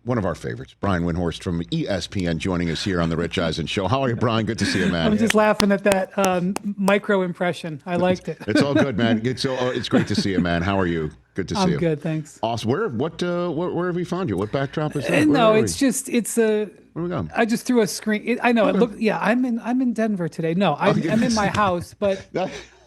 one of our favorites, Brian Windhorst from ESPN, joining us here on the Rich Eisen Show. How are you, Brian? Good to see you, man. I'm just laughing at that micro impression. I liked it. It's all good, man. It's great to see you, man. How are you? Good to see you. I'm good, thanks. Awesome. Where have we found you? What backdrop is that? No, it's a. Where we going? I just threw a screen. I know. Okay. Yeah, I'm in Denver today. No, I'm in my house, but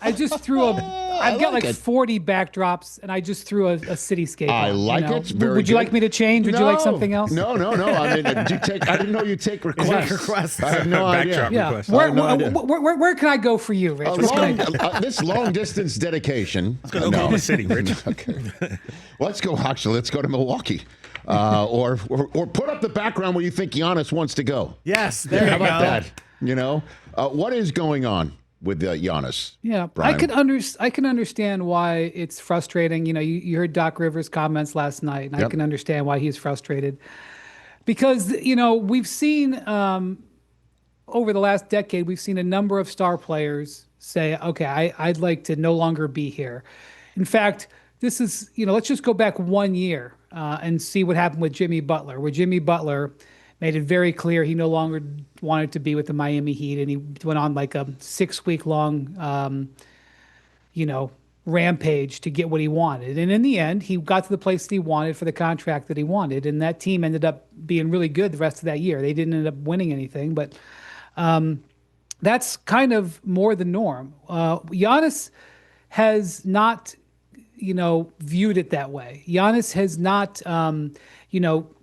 I just threw I've got like 40 backdrops, and I just threw a cityscape. I like it. Very Would you like me to change? Would you like something else? No. I mean, I didn't know you take requests. I have no idea. Yeah. Where can I go for you, Rich? This long distance dedication. Let's go to Oklahoma City, Rich. Okay. Let's go to Milwaukee. Or put up the background where you think Giannis wants to go. Yes, there you go. How about that? You know, what is going on with Giannis? Yeah, Brian? I can understand why it's frustrating. You know, you heard Doc Rivers' comments last night, and I can understand why he's frustrated. Because, you know, we've seen over the last decade, we've seen a number of star players say, okay, I'd like to no longer be here. In fact, this is, you know, let's just go back 1 year and see what happened with Jimmy Butler, where Jimmy Butler made it very clear he no longer wanted to be with the Miami Heat, and he went on like a 6-week long, rampage to get what he wanted. And in the end, he got to the place that he wanted for the contract that he wanted, and that team ended up being really good the rest of that year. They didn't end up winning anything, but that's kind of more the norm. Giannis has not, viewed it that way. Giannis has not,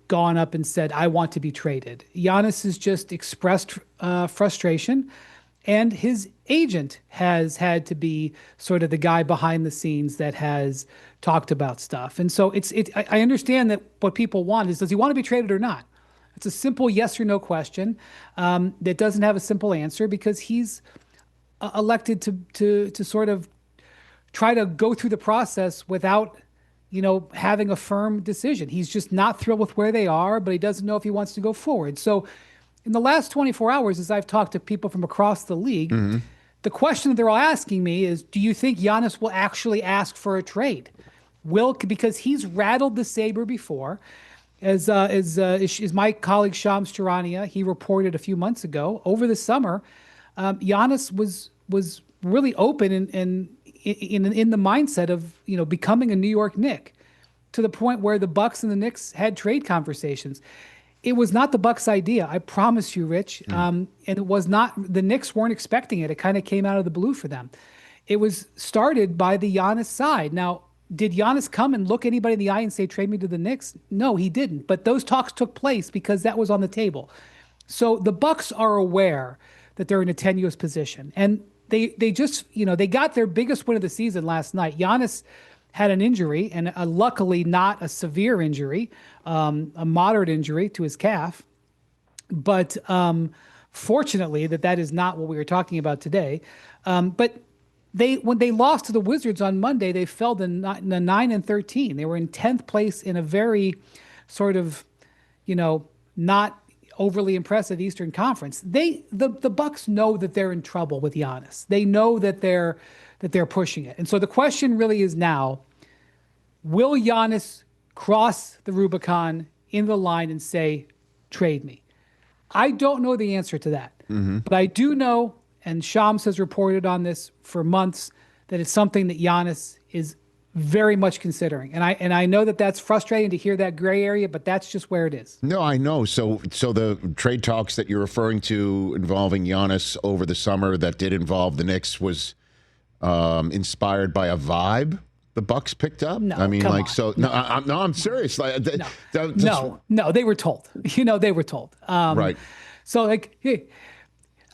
gone up and said, I want to be traded. Giannis has just expressed frustration, and his agent has had to be sort of the guy behind the scenes that has talked about stuff. And so I understand that what people want is, does he want to be traded or not? It's a simple yes or no question that doesn't have a simple answer, because he's elected to sort of try to go through the process without having a firm decision. He's just not thrilled with where they are, but he doesn't know if he wants to go forward. So in the last 24 hours, as I've talked to people from across the league, the question that they're all asking me is, do you think Giannis will actually ask for a trade? Because he's rattled the saber before. As my colleague Shams Charania, he reported a few months ago, over the summer, Giannis was really open and in the mindset of becoming a New York Knick, to the point where the Bucks and the Knicks had trade conversations. It was not the Bucks' idea, I promise you, Rich. And it was not, the Knicks weren't expecting it. It kind of came out of the blue for them. It was started by the Giannis side. Now, did Giannis come and look anybody in the eye and say, trade me to the Knicks? No, he didn't. But those talks took place because that was on the table. So the Bucks are aware that they're in a tenuous position. And they just, they got their biggest win of the season last night. Giannis had an injury, and luckily not a severe injury, a moderate injury to his calf. But fortunately, that is not what we were talking about today. But when they lost to the Wizards on Monday, they fell to 9-13. They were in 10th place in a very sort of, not overly impressive Eastern Conference. The Bucks know that they're in trouble with Giannis. They know that they're pushing it. And so the question really is now, will Giannis cross the Rubicon in the line and say, trade me? I don't know the answer to that. But I do know, and Shams has reported on this for months, that it's something that Giannis is very much considering. And I know that that's frustrating to hear that gray area, but that's just where it is. No, I know. So the trade talks that you're referring to involving Giannis over the summer that did involve the Knicks was inspired by a vibe the Bucks picked up? No, I mean, come like, on. so no, I'm serious. Like, No, they were told. They were told. Right. So, like, hey,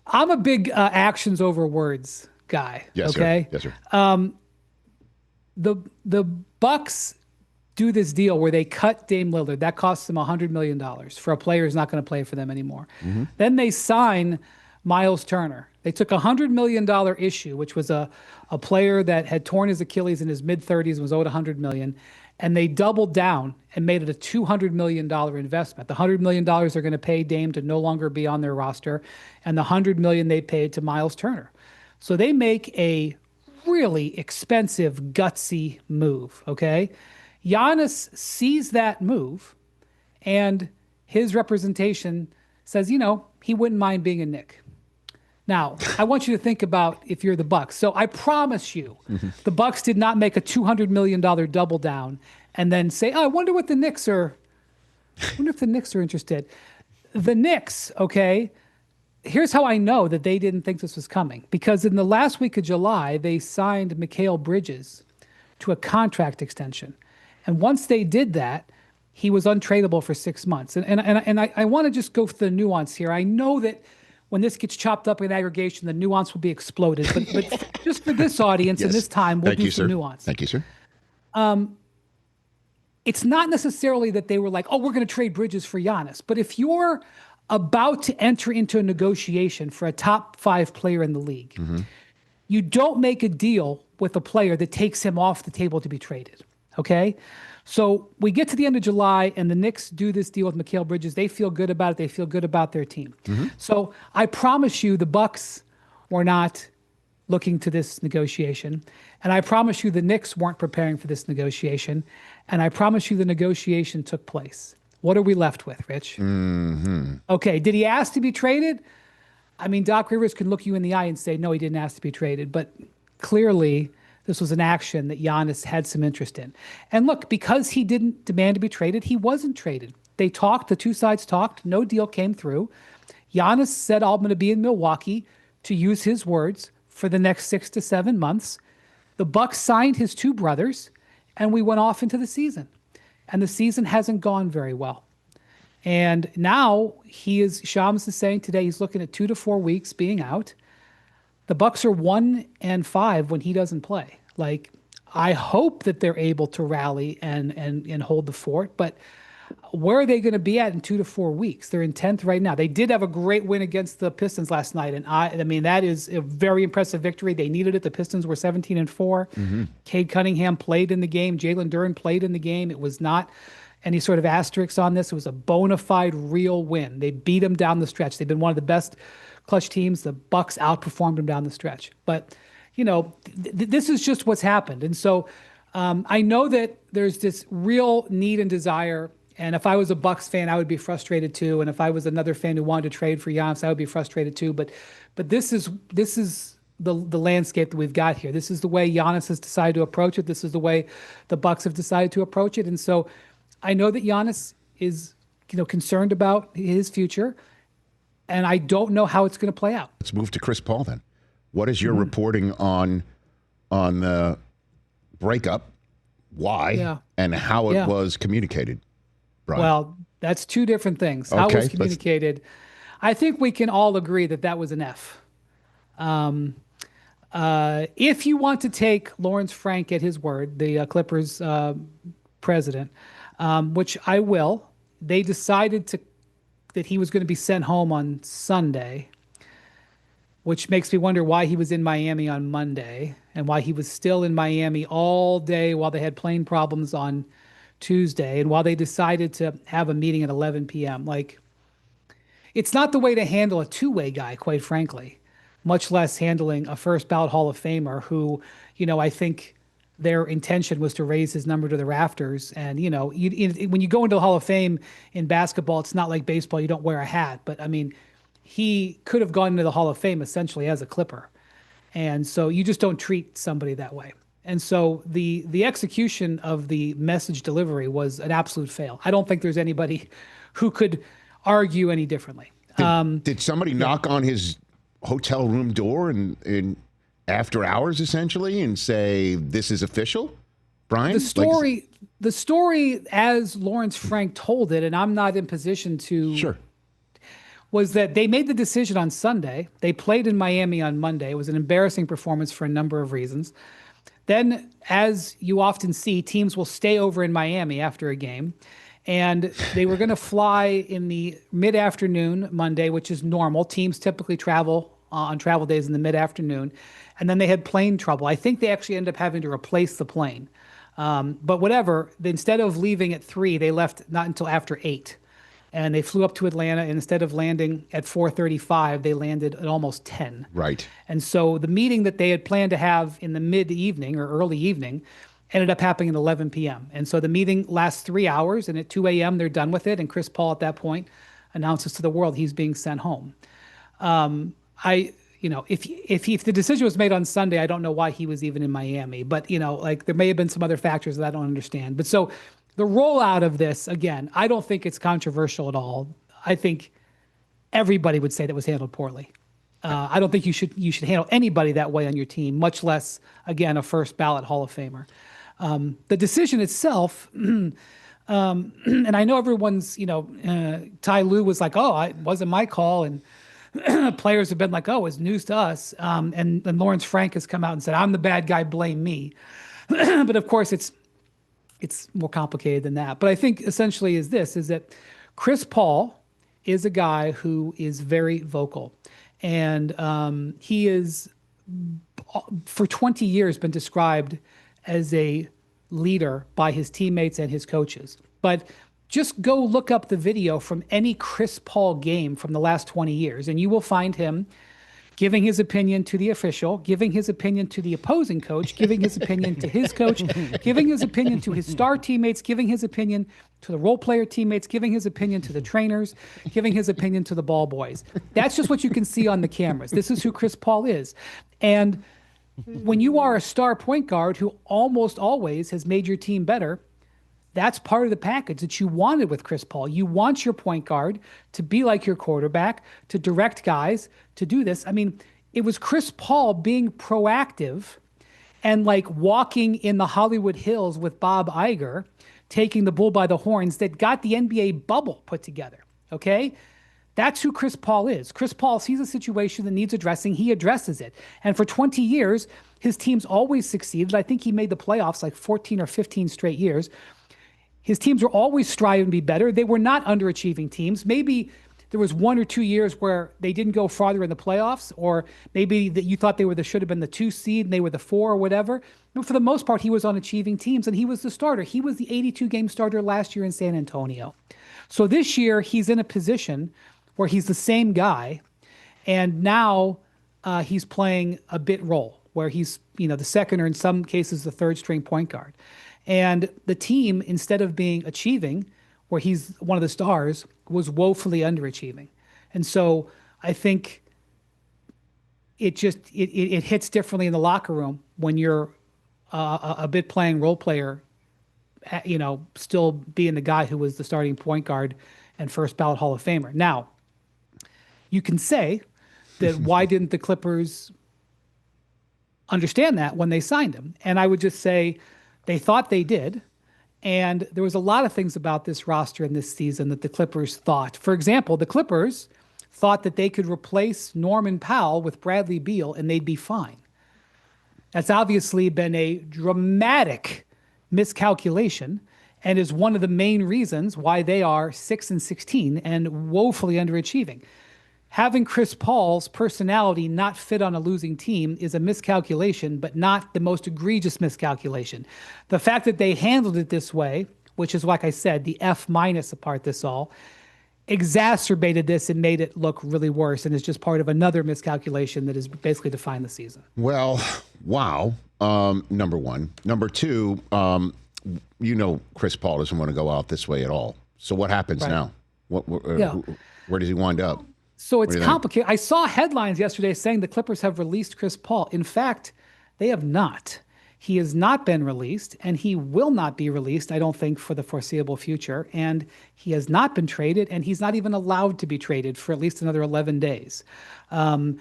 I'm a big actions over words guy. Yes, okay. Sir. Yes, sir. The Bucks do this deal where they cut Dame Lillard. That costs them $100 million for a player who's not going to play for them anymore. Then they sign Miles Turner. They took a $100 million issue, which was a player that had torn his Achilles in his mid-30s and was owed $100 million, and they doubled down and made it a $200 million investment. The $100 million they're going to pay Dame to no longer be on their roster, and the $100 million they paid to Miles Turner. So they make a really expensive, gutsy move, okay? Giannis sees that move, And his representation says, he wouldn't mind being a Knick. Now, I want you to think about if you're the Bucks. So I promise you, the Bucks did not make a $200 million double down and then say, oh, I wonder if the Knicks are interested. The Knicks, okay, here's how I know that they didn't think this was coming. Because in the last week of July, they signed Mikal Bridges to a contract extension. And once they did that, he was untradeable for 6 months. And I want to just go through the nuance here. I know that when this gets chopped up in aggregation, the nuance will be exploded. But just for this audience and this time, we'll do some nuance. Thank you, sir. It's not necessarily that they were like, oh, we're going to trade Bridges for Giannis. But if you're about to enter into a negotiation for a top 5 player in the league, you don't make a deal with a player that takes him off the table to be traded. Okay? So we get to the end of July, and the Knicks do this deal with Mikal Bridges. They feel good about it. They feel good about their team. So I promise you the Bucks were not looking to this negotiation. And I promise you the Knicks weren't preparing for this negotiation. And I promise you the negotiation took place. What are we left with, Rich? Okay, did he ask to be traded? I mean, Doc Rivers can look you in the eye and say, no, he didn't ask to be traded. But clearly, this was an action that Giannis had some interest in. And look, because he didn't demand to be traded, he wasn't traded. They talked, the two sides talked, no deal came through. Giannis said, I'm going to be in Milwaukee, to use his words, for the next 6 to 7 months. The Bucks signed his 2 brothers, and we went off into the season. And the season hasn't gone very well. And now Shams is saying today he's looking at 2 to 4 weeks being out. The Bucks are 1-5 when he doesn't play. Like, I hope that they're able to rally and hold the fort, but where are they going to be at in 2 to 4 weeks? They're in 10th right now. They did have a great win against the Pistons last night, and I mean that is a very impressive victory. They needed it. The Pistons were 17-4. Cade Cunningham played in the game. Jalen Duren played in the game. It was not any sort of asterisks on this. It was a bona fide, real win. They beat them down the stretch. They've been one of the best clutch teams. The Bucks outperformed them down the stretch. But, this is just what's happened. And so I know that there's this real need and desire. And if I was a Bucks fan, I would be frustrated too. And if I was another fan who wanted to trade for Giannis, I would be frustrated too. But this is the landscape that we've got here. This is the way Giannis has decided to approach it. This is the way the Bucks have decided to approach it. And so I know that Giannis is, concerned about his future. And I don't know how it's going to play out. Let's move to Chris Paul then. What is your reporting on the breakup, why, and how it was communicated, Brian? Well, that's 2 different things. How it was communicated. I think we can all agree that was an F. If you want to take Lawrence Frank at his word, the Clippers president, which I will, they decided that he was going to be sent home on Sunday, which makes me wonder why he was in Miami on Monday and why he was still in Miami all day while they had plane problems on Tuesday and while they decided to have a meeting at 11 p.m. Like, it's not the way to handle a two-way guy, quite frankly, much less handling a first ballot Hall of Famer who, I think their intention was to raise his number to the rafters. And, when you go into the Hall of Fame in basketball, it's not like baseball. You don't wear a hat. But, I mean, he could have gone into the Hall of Fame essentially as a Clipper. And so you just don't treat somebody that way. And so the execution of the message delivery was an absolute fail. I don't think there's anybody who could argue any differently. Did somebody knock on his hotel room door in after hours essentially and say, this is official, Brian? The story as Lawrence Frank told it, and I'm not in position to, was that they made the decision on Sunday. They played in Miami on Monday. It was an embarrassing performance for a number of reasons. Then, as you often see, teams will stay over in Miami after a game. And they were going to fly in the mid-afternoon Monday, which is normal. Teams typically travel on travel days in the mid-afternoon. And then they had plane trouble. I think they actually ended up having to replace the plane. But whatever, instead of leaving at 3, they left not until after 8. And they flew up to Atlanta, and instead of landing at 4:35, they landed at almost 10. Right. And so the meeting that they had planned to have in the mid-evening or early evening ended up happening at 11 p.m. And so the meeting lasts 3 hours, and at 2 a.m. they're done with it. And Chris Paul at that point announces to the world he's being sent home. If the decision was made on Sunday, I don't know why he was even in Miami. But there may have been some other factors that I don't understand. But so the rollout of this, again, I don't think it's controversial at all. I think everybody would say that was handled poorly. I don't think you should handle anybody that way on your team, much less, again, a first ballot Hall of Famer. The decision itself, and I know everyone's, Ty Lue was like, oh, it wasn't my call. And players have been like, oh, it's news to us. And Lawrence Frank has come out and said, I'm the bad guy, blame me. But of course, it's more complicated than that. But I think essentially is that Chris Paul is a guy who is very vocal. And he is, for 20 years, been described as a leader by his teammates and his coaches. But just go look up the video from any Chris Paul game from the last 20 years, and you will find him giving his opinion to the official, giving his opinion to the opposing coach, giving his opinion to his coach, giving his opinion to his star teammates, giving his opinion to the role player teammates, giving his opinion to the trainers, giving his opinion to the ball boys. That's just what you can see on the cameras. This is who Chris Paul is. And when you are a star point guard who almost always has made your team better, that's part of the package that you wanted with Chris Paul. You want your point guard to be like your quarterback, to direct guys, to do this. I mean, it was Chris Paul being proactive and like walking in the Hollywood Hills with Bob Iger, taking the bull by the horns, that got the NBA bubble put together, okay? That's who Chris Paul is. Chris Paul sees a situation that needs addressing. He addresses it. And for 20 years, his teams always succeeded. I think he made the playoffs like 14 or 15 straight years. His teams were always striving to be better. They were not underachieving teams. Maybe there was 1 or 2 years where they didn't go farther in the playoffs, or maybe that you thought should have been the 2 seed and they were the 4 or whatever. But for the most part, he was on achieving teams, and he was the starter. He was the 82-game starter last year in San Antonio. So this year, he's in a position where he's the same guy, and now he's playing a bit role where he's the second, or in some cases the third string point guard. And the team, instead of being achieving, where he's one of the stars, was woefully underachieving. And so I think it hits differently in the locker room when you're a bit playing role player, still being the guy who was the starting point guard and first ballot Hall of Famer. Now, you can say that why didn't the Clippers understand that when they signed him? And I would just say, they thought they did, and there was a lot of things about this roster in this season that the Clippers thought. For example, the Clippers thought that they could replace Norman Powell with Bradley Beal and they'd be fine. That's obviously been a dramatic miscalculation and is one of the main reasons why they are 6-16 and woefully underachieving. Having Chris Paul's personality not fit on a losing team is a miscalculation, but not the most egregious miscalculation. The fact that they handled it this way, which is, like I said, the F- apart this all, exacerbated this and made it look really worse, and is just part of another miscalculation that has basically defined the season. Well, wow. Number one. Number two, Chris Paul doesn't want to go out this way at all. So what happens now? Where does he wind up? So it's complicated. I saw headlines yesterday saying the Clippers have released Chris Paul. In fact, they have not. He has not been released, and he will not be released, I don't think, for the foreseeable future. And he has not been traded, and he's not even allowed to be traded for at least another 11 days. I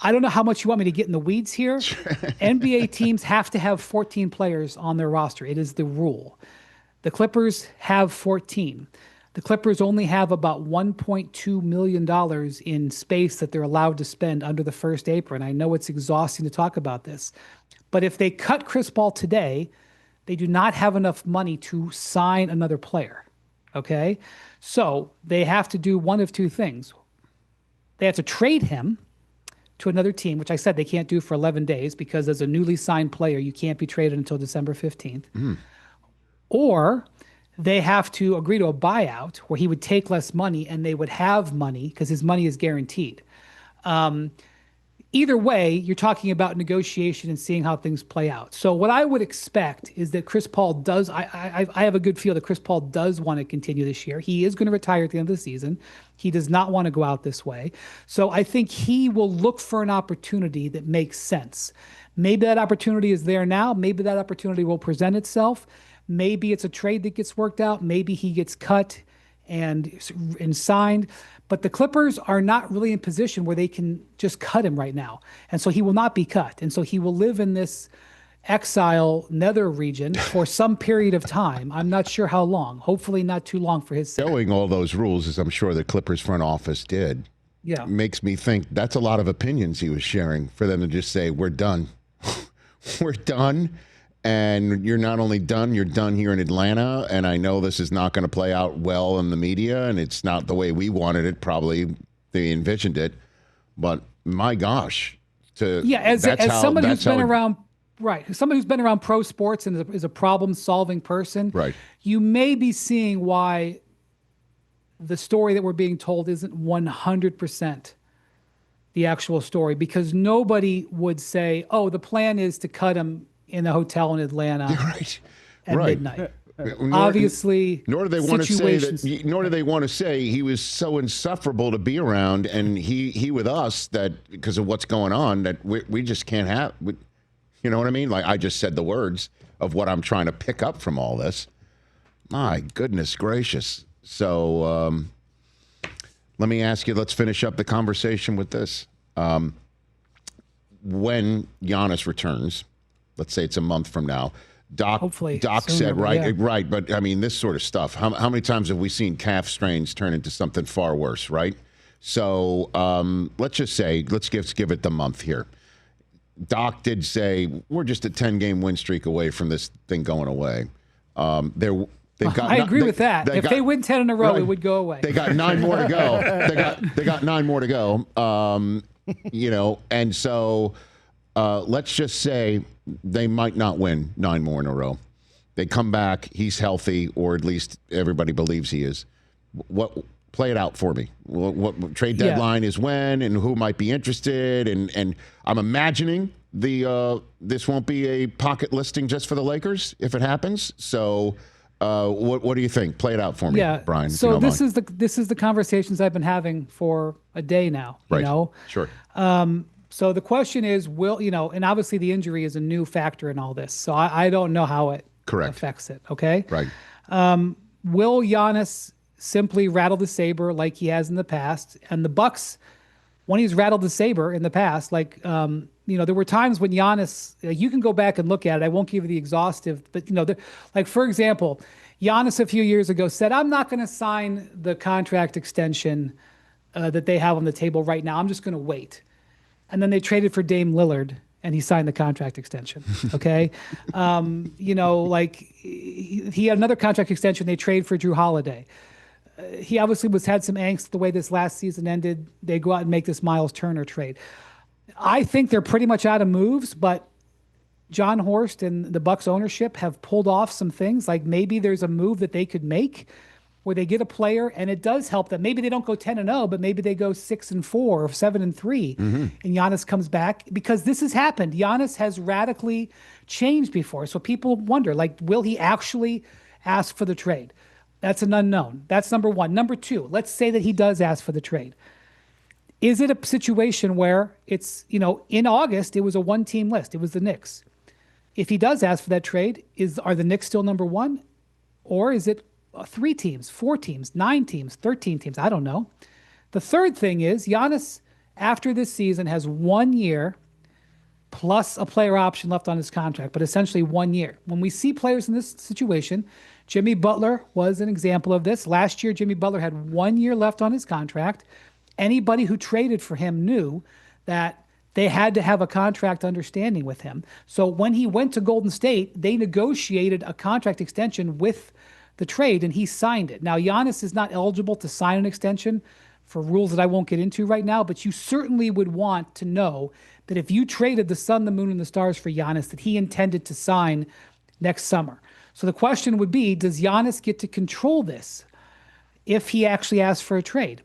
don't know how much you want me to get in the weeds here. NBA teams have to have 14 players on their roster. It is the rule. The Clippers have 14. The Clippers only have about $1.2 million in space that they're allowed to spend under the first apron. I know it's exhausting to talk about this, but if they cut Chris Paul today, they do not have enough money to sign another player, okay? So they have to do one of two things. They have to trade him to another team, which I said they can't do for 11 days because as a newly signed player, you can't be traded until December 15th. Or they have to agree to a buyout where he would take less money and they would have money because his money is guaranteed. either way, you're talking about negotiation and seeing how things play out. So what I would expect is that Chris Paul does. I have a good feel that Chris Paul does want to continue this year. He is going to retire at the end of the season. He does not want to go out this way. So I think he will look for an opportunity that makes sense. Maybe that opportunity is there now. Maybe that opportunity will present itself. Maybe it's a trade that gets worked out. Maybe he gets cut and signed. But the Clippers are not really in position where they can just cut him right now. And so he will not be cut. And so he will live in this exile nether region for some period of time. I'm not sure how long. Hopefully not too long for his sake. Knowing all those rules, as I'm sure the Clippers front office did, makes me think that's a lot of opinions he was sharing for them to just say, we're done. We're done. And you're not only done, you're done here in Atlanta. And I know this is not going to play out well in the media, and it's not the way we wanted it. Probably they envisioned it. But my gosh. As somebody who's been around, right, somebody who's been around pro sports and is a problem-solving person, right, you may be seeing why the story that we're being told isn't 100% the actual story, because nobody would say, oh, the plan is to cut him in the hotel in Atlanta at midnight. Obviously, nor do they want to say that. Nor do they want to say he was so insufferable to be around, and he with us that because of what's going on that we just can't have. You know what I mean? Like I just said the words of what I'm trying to pick up from all this. My goodness gracious! So let me ask you. Let's finish up the conversation with this. When Giannis returns. Let's say it's a month from now. Doc said, right. But I mean, this sort of stuff. How many times have we seen calf strains turn into something far worse, right? So let's just say, let's give it the month here. Doc did say we're just a 10-game win streak away from this thing going away. I agree with that. If they win 10 in a row, it would go away. They got 9 more to go. They got 9 more to go. And so let's just say they might not win 9 more in a row. They come back, he's healthy, or at least everybody believes he is. Play it out for me. What trade deadline is when, and who might be interested, and I'm imagining this won't be a pocket listing just for the Lakers if it happens. So what do you think? Play it out for me, Brian. So this is the conversations I've been having for a day now. Right. You know? Sure. So the question is, and obviously the injury is a new factor in all this. So I don't know how it affects it. Okay. Right. Will Giannis simply rattle the saber like he has in the past? And the Bucks, when he's rattled the saber in the past, there were times when Giannis, you can go back and look at it. I won't give you the exhaustive, but for example, Giannis a few years ago said, I'm not going to sign the contract extension that they have on the table right now. I'm just going to wait. And then they traded for Dame Lillard, and he signed the contract extension. Okay, he had another contract extension. They trade for Drew Holiday. He obviously had some angst the way this last season ended. They go out and make this Miles Turner trade. I think they're pretty much out of moves, but John Horst and the Bucks ownership have pulled off some things. Like maybe there's a move that they could make where they get a player, and it does help that maybe they don't go 10-0, but maybe they go 6-4 or 7-3, and Giannis comes back, because this has happened. Giannis has radically changed before, so people wonder, will he actually ask for the trade? That's an unknown. That's number one. Number two, let's say that he does ask for the trade. Is it a situation where it's, in August, it was a one-team list. It was the Knicks. If he does ask for that trade, are the Knicks still number one? Or is it 3 teams, 4 teams, 9 teams, 13 teams? I don't know. The third thing is Giannis, after this season, has 1 year plus a player option left on his contract, but essentially 1 year. When we see players in this situation, Jimmy Butler was an example of this. Last year, Jimmy Butler had 1 year left on his contract. Anybody who traded for him knew that they had to have a contract understanding with him. So when he went to Golden State, they negotiated a contract extension with the trade, and he signed it. Now, Giannis is not eligible to sign an extension for rules that I won't get into right now, but you certainly would want to know that if you traded the sun, the moon, and the stars for Giannis, that he intended to sign next summer. So the question would be, does Giannis get to control this if he actually asks for a trade?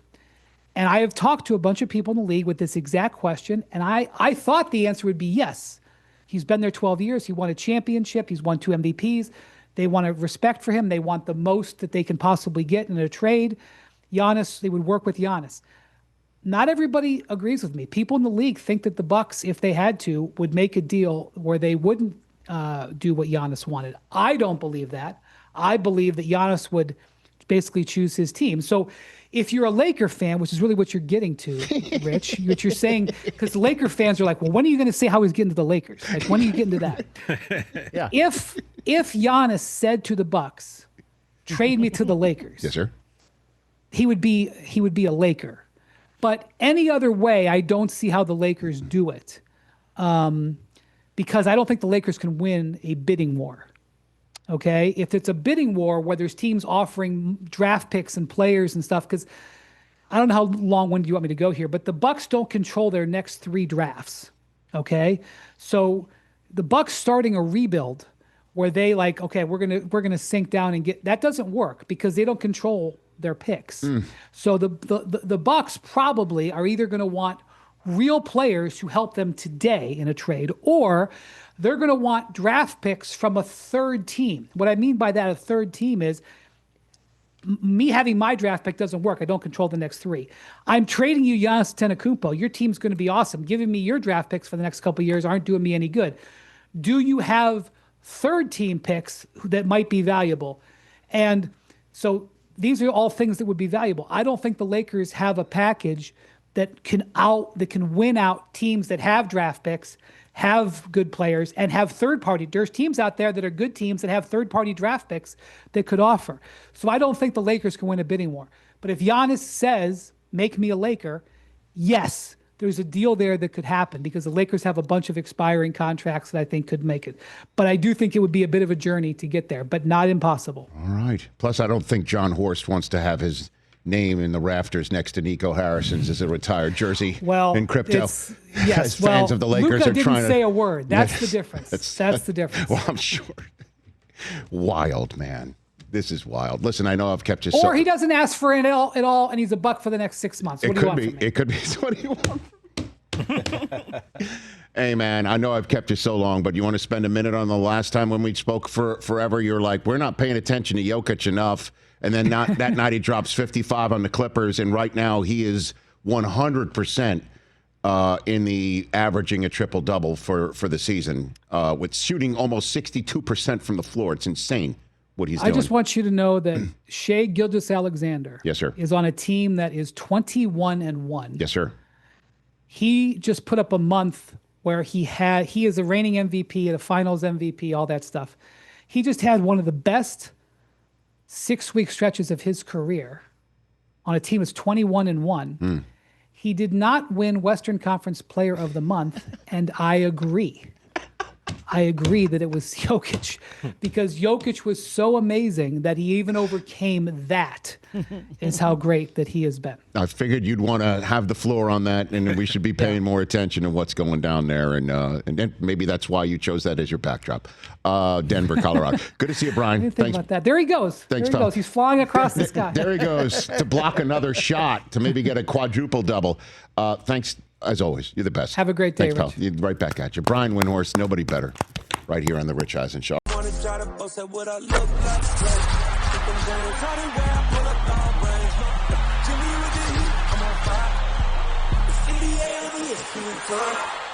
And I have talked to a bunch of people in the league with this exact question, and I thought the answer would be yes. He's been there 12 years. He won a championship. He's won 2 MVPs. They want to respect for him. They want the most that they can possibly get in a trade. Giannis, they would work with Giannis. Not everybody agrees with me. People in the league think that the Bucks, if they had to, would make a deal where they wouldn't do what Giannis wanted. I don't believe that. I believe that Giannis would basically choose his team. So if you're a Laker fan, which is really what you're getting to, Rich, what you're saying, because the Laker fans are like, well, when are you going to say how he's getting to the Lakers? Like, when are you getting to that? Yeah. If Giannis said to the Bucks, trade me to the Lakers, Yes, sir. he would be a Laker. But any other way, I don't see how the Lakers do it, because I don't think the Lakers can win a bidding war. Okay, if it's a bidding war where there's teams offering draft picks and players and stuff, because I don't know how long-winded you want me to go here, but the Bucks don't control their next 3 drafts. Okay, so the Bucks starting a rebuild where they like, okay, we're gonna sink down and get, that doesn't work because they don't control their picks. So the Bucks probably are either going to want real players who help them today in a trade, or they're going to want draft picks from a third team. What I mean by that, a third team, is me having my draft pick doesn't work. I don't control the next 3. I'm trading you Giannis Antetokounmpo. Your team's going to be awesome. Giving me your draft picks for the next couple of years aren't doing me any good. Do you have third team picks that might be valuable? And so these are all things that would be valuable. I don't think the Lakers have a package that can win out teams that have draft picks, have good players, and have third-party. There's teams out there that are good teams that have third-party draft picks that could offer. So I don't think the Lakers can win a bidding war. But if Giannis says, make me a Laker, yes, there's a deal there that could happen because the Lakers have a bunch of expiring contracts that I think could make it. But I do think it would be a bit of a journey to get there, but not impossible. All right. Plus, I don't think John Horst wants to have his name in the rafters next to Nico Harrison's as a retired jersey in crypto. Yes, fans of the Lakers Luka are didn't trying to say a word. That's the difference. That's the difference. Well, I'm sure. Wild, man. This is wild. Listen, I know I've kept you. Or he doesn't ask for it at all, and he's a Buck for the next 6 months. What do you want from me? It could be. So what do you want from me? Hey, man, I know I've kept you so long, but you want to spend a minute on the last time when we spoke forever? You're like, we're not paying attention to Jokic enough. And then that night he drops 55 on the Clippers, and right now he is 100% in the averaging a triple-double for the season, with shooting almost 62% from the floor. It's insane what he's doing. I just want you to know that Shai Gilgeous-Alexander Yes, sir. is on a team that is 21-1. Yes, sir. He just put up a month where he is a reigning MVP, a finals MVP, all that stuff. He just had one of the best 6-week stretches of his career on a team that's 21-1. He did not win Western Conference Player of the Month, and I agree. I agree that it was Jokic, because Jokic was so amazing that he even overcame that, is how great that he has been. I figured you'd want to have the floor on that, and we should be paying more attention to what's going down there. And then maybe that's why you chose that as your backdrop. Denver, Colorado. Good to see you, Brian. I didn't think about that. There he goes. Thanks, there he goes. He's flying across the sky. There he goes to block another shot to maybe get a quadruple double. Thanks, as always. You're the best. Have a great day, Thanks, pal. Right back at you. Brian Windhorst, nobody better, right here on the Rich Eisen Show. I'm on fire. The city ain't over here.